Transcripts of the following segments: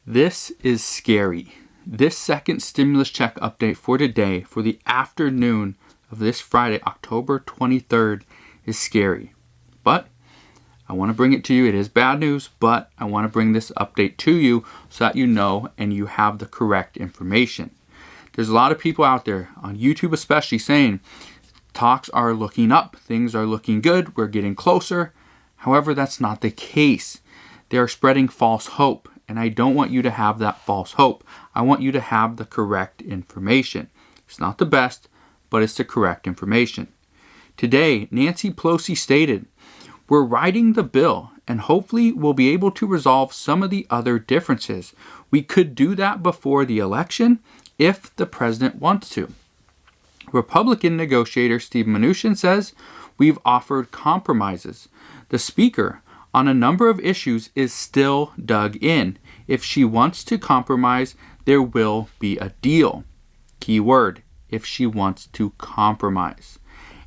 This is scary. This second stimulus check update for today, for the afternoon of this Friday, October 23rd, is scary. But I want to bring it to you. It is bad news, but I want to bring this update to you so that you know and you have the correct information. There's a lot of people out there, on YouTube especially, saying talks are looking up, things are looking good, we're getting closer. However, that's not the case. They are spreading false hope. And I don't want you to have that false hope. I want you to have the correct information. It's not the best, but it's the correct information. Today, Nancy Pelosi stated, "We're writing the bill and hopefully we'll be able to resolve some of the other differences. We could do that before the election if the president wants to." Republican negotiator Steve Mnuchin says, "We've offered compromises. The speaker on a number of issues is still dug in. If she wants to compromise, there will be a deal." Key word, if she wants to compromise.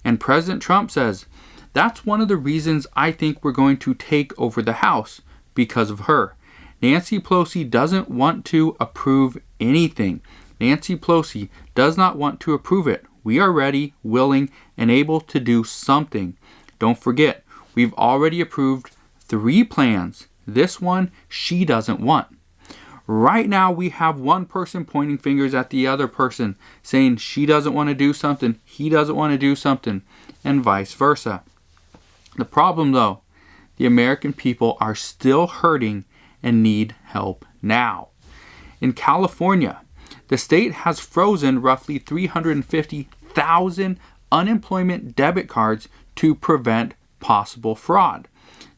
And President Trump says, "That's one of the reasons I think we're going to take over the House, because of her. Nancy Pelosi doesn't want to approve anything. Nancy Pelosi does not want to approve it. We are ready, willing, and able to do something. Don't forget, we've already approved 3 plans. This one she doesn't want." Right now we have one person pointing fingers at the other person, saying she doesn't want to do something, he doesn't want to do something, and vice versa. The problem though, the American people are still hurting and need help now. In California, the state has frozen roughly 350,000 unemployment debit cards to prevent possible fraud.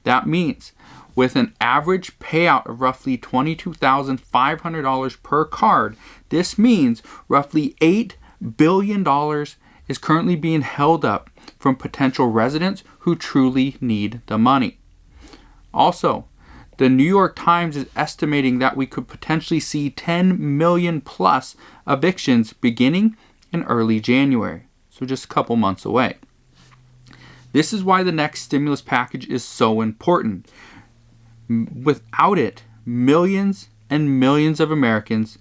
That means with an average payout of roughly $22,500 per card, this means roughly $8 billion is currently being held up from potential residents who truly need the money. Also, the New York Times is estimating that we could potentially see 10 million plus evictions beginning in early January, so just a couple months away. This is why the next stimulus package is so important. Without it, millions and millions of Americans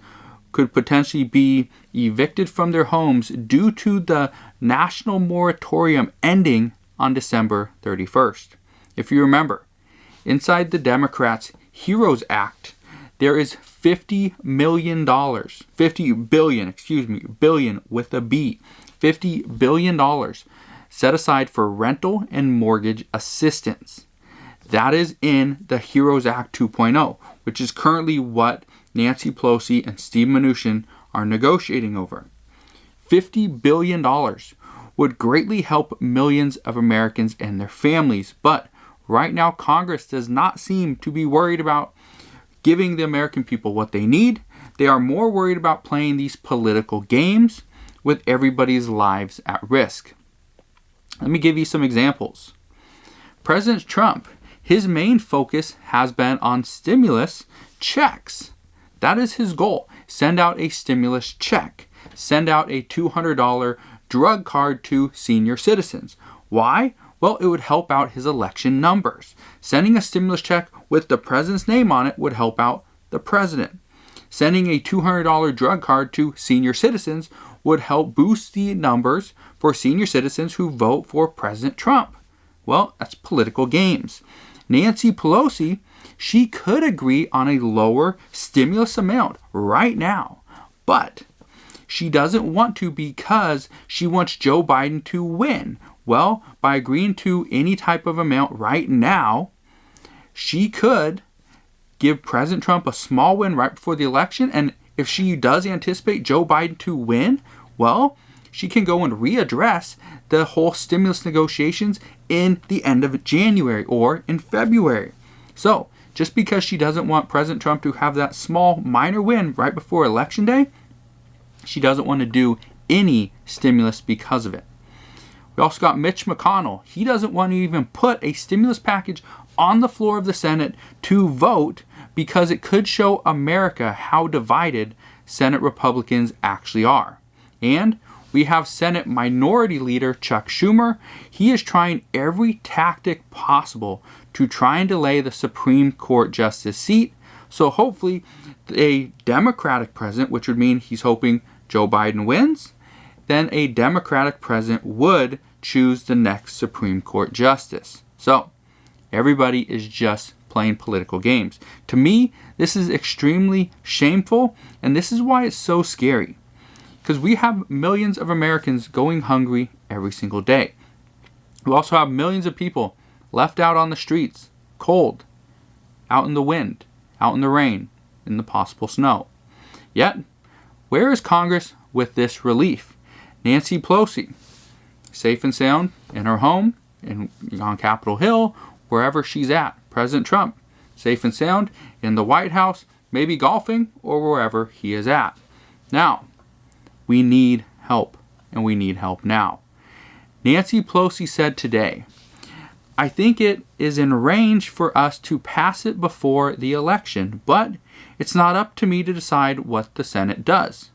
could potentially be evicted from their homes due to the national moratorium ending on December 31st. If you remember, inside the Democrats' HEROES Act, there is $50 billion with a B, $50 billion set aside for rental and mortgage assistance. That is in the HEROES Act 2.0, which is currently what Nancy Pelosi and Steve Mnuchin are negotiating over. $50 billion would greatly help millions of Americans and their families, but right now Congress does not seem to be worried about giving the American people what they need. They are more worried about playing these political games with everybody's lives at risk. Let me give you some examples. President Trump, his main focus has been on stimulus checks. That is his goal. Send out a stimulus check. Send out a $200 drug card to senior citizens. Why? Well, it would help out his election numbers. Sending a stimulus check with the president's name on it would help out the president. Sending a $200 drug card to senior citizens would help boost the numbers for senior citizens who vote for President Trump. Well, that's political games. Nancy Pelosi, she could agree on a lower stimulus amount right now, but she doesn't want to because she wants Joe Biden to win. Well, by agreeing to any type of amount right now, she could give President Trump a small win right before the election, and if she does anticipate Joe Biden to win, well, she can go and readdress the whole stimulus negotiations in the end of January or in February. So, just because she doesn't want President Trump to have that small minor win right before Election Day, she doesn't want to do any stimulus because of it. We also got Mitch McConnell. He doesn't want to even put a stimulus package on the floor of the Senate to vote because it could show America how divided Senate Republicans actually are. And we have Senate Minority Leader Chuck Schumer. He is trying every tactic possible to try and delay the Supreme Court justice seat So hopefully a Democratic president, which would mean he's hoping Joe Biden wins, then a Democratic president would choose the next Supreme Court justice. So everybody is just playing political games. To me, this is extremely shameful, and this is why it's so scary. Because we have millions of Americans going hungry every single day. We also have millions of people left out on the streets, cold, out in the wind, out in the rain, in the possible snow. Yet, where is Congress with this relief? Nancy Pelosi, safe and sound in her home, on Capitol Hill, wherever she's at. President Trump, safe and sound in the White House, maybe golfing, or wherever he is at. Now, we need help, and we need help now. Nancy Pelosi said today, I think it is in range for us to pass it before the election, but it's not up to me to decide what the Senate does.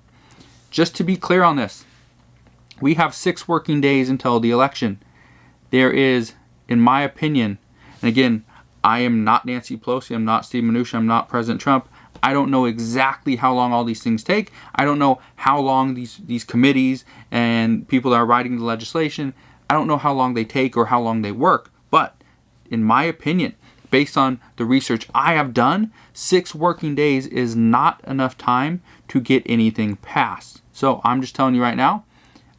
Just to be clear on this, we have 6 working days until the election. There is, in my opinion, and again, I am not Nancy Pelosi, I'm not Steve Mnuchin, I'm not President Trump. I don't know exactly how long all these things take. I don't know how long these committees and people that are writing the legislation, I don't know how long they take or how long they work. But in my opinion, based on the research I have done, 6 working days is not enough time to get anything passed. So I'm just telling you right now,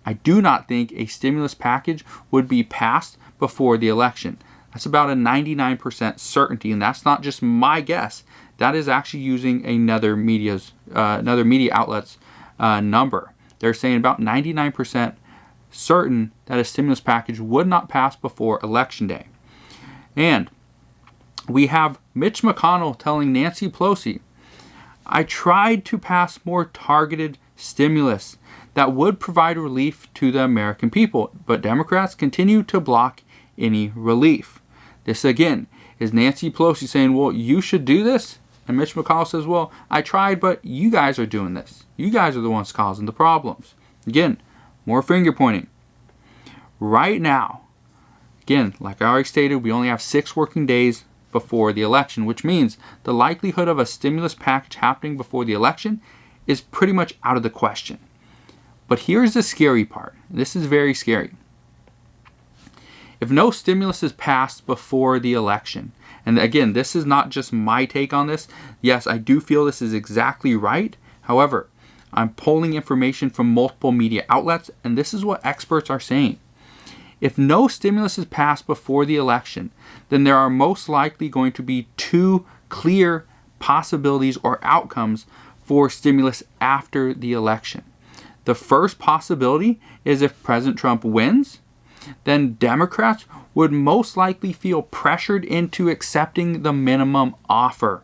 I do not think a stimulus package would be passed before the election. That's about a 99% certainty, and that's not just my guess. That is actually using another media outlet's number. They're saying about 99% certain that a stimulus package would not pass before Election Day. And we have Mitch McConnell telling Nancy Pelosi, I tried to pass more targeted stimulus that would provide relief to the American people, but Democrats continue to block any relief. This again is Nancy Pelosi saying, well, you should do this. And Mitch McConnell says, well, I tried, but you guys are doing this. You guys are the ones causing the problems. Again, more finger pointing. Right now, again, like I already stated, we only have 6 working days before the election, which means the likelihood of a stimulus package happening before the election is pretty much out of the question. But here's the scary part. This is very scary. If no stimulus is passed before the election, and again, this is not just my take on this. Yes, I do feel this is exactly right. However, I'm pulling information from multiple media outlets, and this is what experts are saying. If no stimulus is passed before the election, then there are most likely going to be 2 clear possibilities or outcomes for stimulus after the election. The first possibility is if President Trump wins, then Democrats would most likely feel pressured into accepting the minimum offer.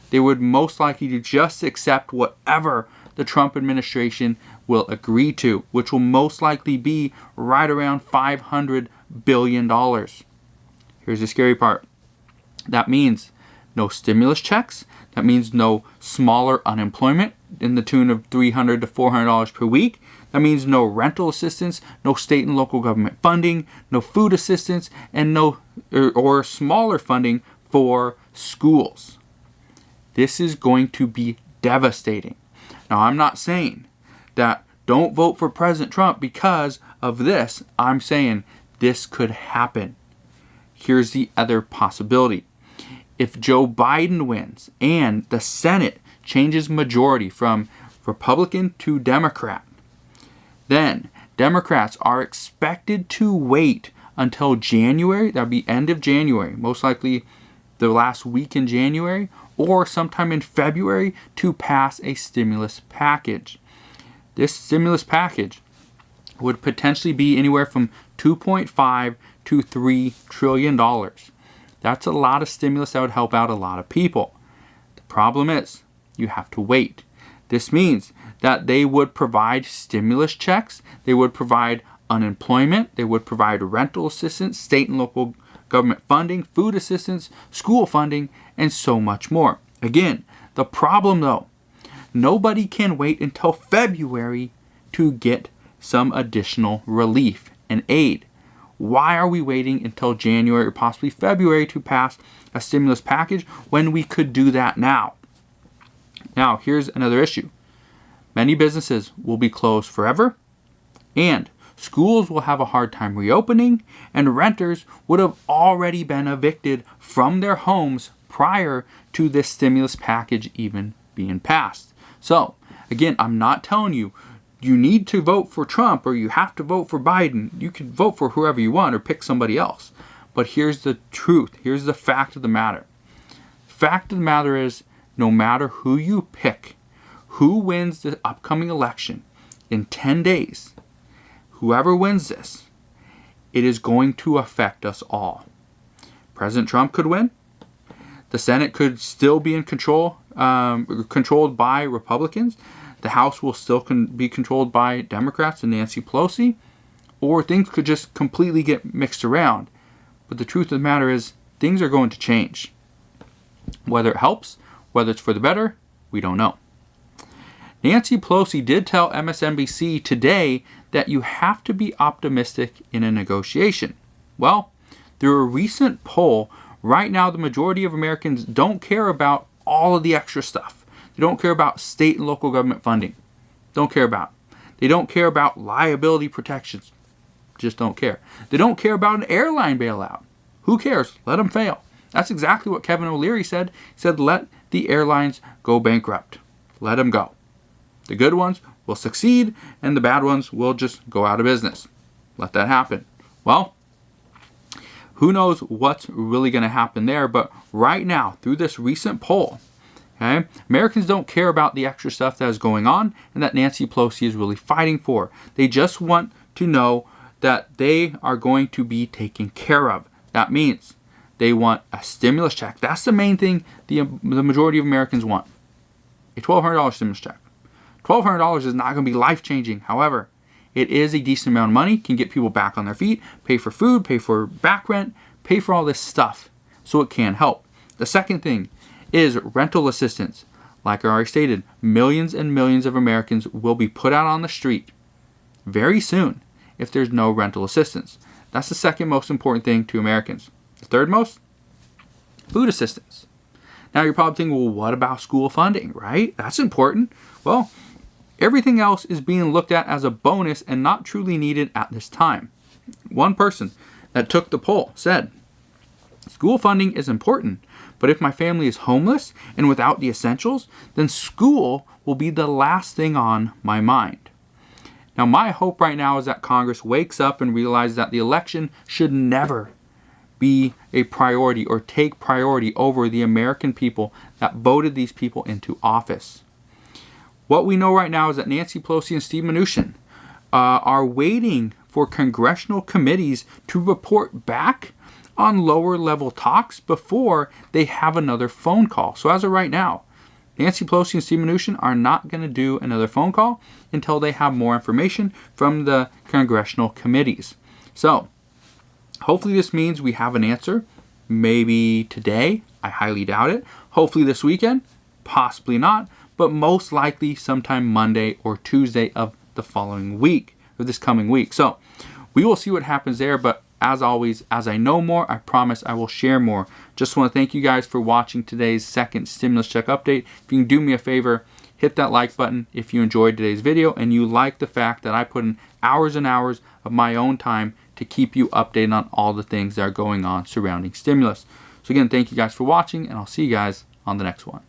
They would most likely to just accept whatever the Trump administration will agree to, which will most likely be right around $500 billion. Here's the scary part. That means no stimulus checks. That means no smaller unemployment in the tune of $300 to $400 per week. That means no rental assistance, no state and local government funding, no food assistance, and no or smaller funding for schools. This is going to be devastating. Now, I'm not saying that don't vote for President Trump because of this. I'm saying this could happen. Here's the other possibility. If Joe Biden wins and the Senate changes majority from Republican to Democrat, then Democrats are expected to wait until January, that would be end of January, most likely the last week in January, or sometime in February to pass a stimulus package. This stimulus package would potentially be anywhere from $2.5 to $3 trillion. That's a lot of stimulus that would help out a lot of people. The problem is, you have to wait. This means that they would provide stimulus checks, they would provide unemployment, they would provide rental assistance, state and local government funding, food assistance, school funding, and so much more. Again, the problem though, nobody can wait until February to get some additional relief and aid. Why are we waiting until January or possibly February to pass a stimulus package when we could do that now? Now, here's another issue. Many businesses will be closed forever, and schools will have a hard time reopening, and renters would have already been evicted from their homes prior to this stimulus package even being passed. So, again, I'm not telling you need to vote for Trump or you have to vote for Biden. You can vote for whoever you want or pick somebody else. But here's the truth. Here's the fact of the matter. Fact of the matter is, no matter who you pick, who wins the upcoming election in 10 days, whoever wins this, it is going to affect us all. President Trump could win. The Senate could still be in controlled by Republicans. The House will still be controlled by Democrats and Nancy Pelosi. Or things could just completely get mixed around. But the truth of the matter is, things are going to change. Whether it helps, whether it's for the better, we don't know. Nancy Pelosi did tell MSNBC today that you have to be optimistic in a negotiation. Well, through a recent poll, right now the majority of Americans don't care about all of the extra stuff. They don't care about state and local government funding. Don't care about it. They don't care about liability protections. Just don't care. They don't care about an airline bailout. Who cares? Let them fail. That's exactly what Kevin O'Leary said. He said, let the airlines go bankrupt. Let them go. The good ones will succeed, and the bad ones will just go out of business. Let that happen. Well, who knows what's really going to happen there, but right now, through this recent poll, okay, Americans don't care about the extra stuff that is going on and that Nancy Pelosi is really fighting for. They just want to know that they are going to be taken care of. That means they want a stimulus check. That's the main thing the majority of Americans want. A $1,200 stimulus check. $1,200 is not going to be life-changing. However, it is a decent amount of money, can get people back on their feet, pay for food, pay for back rent, pay for all this stuff. So it can help. The second thing is rental assistance. Like I already stated, millions and millions of Americans will be put out on the street very soon if there's no rental assistance. That's the second most important thing to Americans. The third most? Food assistance. Now you're probably thinking, well, what about school funding, right? That's important. Well, everything else is being looked at as a bonus and not truly needed at this time. One person that took the poll said, school funding is important, but if my family is homeless and without the essentials, then school will be the last thing on my mind. Now, my hope right now is that Congress wakes up and realizes that the election should never be a priority or take priority over the American people that voted these people into office. What we know right now is that Nancy Pelosi and Steve Mnuchin are waiting for congressional committees to report back on lower level talks before they have another phone call. So as of right now, Nancy Pelosi and Steve Mnuchin are not going to do another phone call until they have more information from the congressional committees. So hopefully this means we have an answer. Maybe today. I highly doubt it. Hopefully this weekend. Possibly not. But most likely sometime Monday or Tuesday of the following week, or this coming week. So we will see what happens there. But as always, as I know more, I promise I will share more. Just want to thank you guys for watching today's second stimulus check update. If you can do me a favor, hit that like button if you enjoyed today's video and you like the fact that I put in hours and hours of my own time to keep you updated on all the things that are going on surrounding stimulus. So again, thank you guys for watching, and I'll see you guys on the next one.